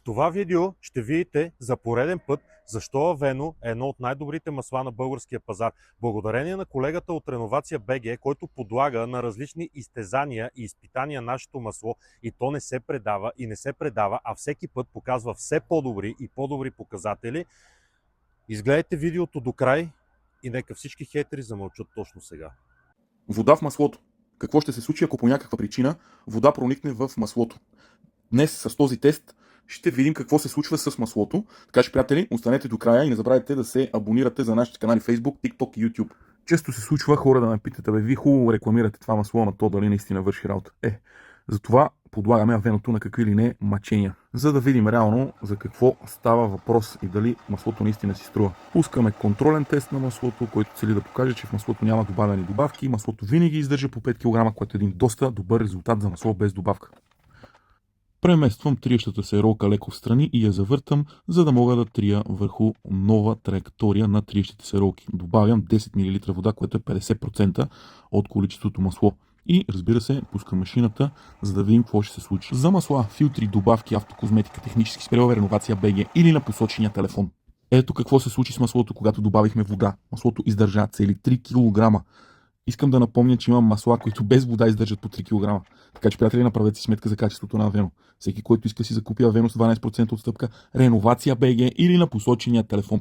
В това видео ще видите за пореден път защо Авено е едно от най-добрите масла на българския пазар. Благодарение на колегата от Реновация БГ, който подлага на различни изтезания и изпитания нашето масло, и то не се предава и не се предава, а всеки път показва все по-добри и по-добри показатели. Изгледайте видеото до край и нека всички хейтери замълчат точно сега. Вода в маслото. Какво ще се случи, ако по някаква причина вода проникне в маслото? Днес с този тест ще видим какво се случва с маслото. Така че, приятели, останете до края и не забравяйте да се абонирате за нашите канали Facebook, TikTok и YouTube. Често се случва хора да ме питат: вие хубаво рекламирате това масло, на то дали наистина върши работа. Затова подлагаме Авеното на какви ли не мъчения, за да видим реално за какво става въпрос и дали маслото наистина си струва. Пускаме контролен тест на маслото, който цели да покаже, че в маслото няма добавени добавки. Маслото винаги издържа по 5 кг, което е един доста добър резултат за масло без добавка. Премествам триещата се ролка леко в страни и я завъртам, за да мога да трия върху нова траектория на триещите се ролки. Добавям 10 мл вода, което е 50% от количеството масло. И, разбира се, пускам машината, за да видим какво ще се случи. За масла, филтри, добавки, автокозметика, технически спрелове, Реновация БГ или на посочения телефон. Ето какво се случи с маслото, когато добавихме вода. Маслото издържа цели 3 кг. Искам да напомня, че имам масла, които без вода издържат по 3 кг. Така че, приятели, направете си сметка за качеството на Авено. Всеки, който иска си закупи Авено с 12% отстъпка, Реновация БГ или на посочения телефон.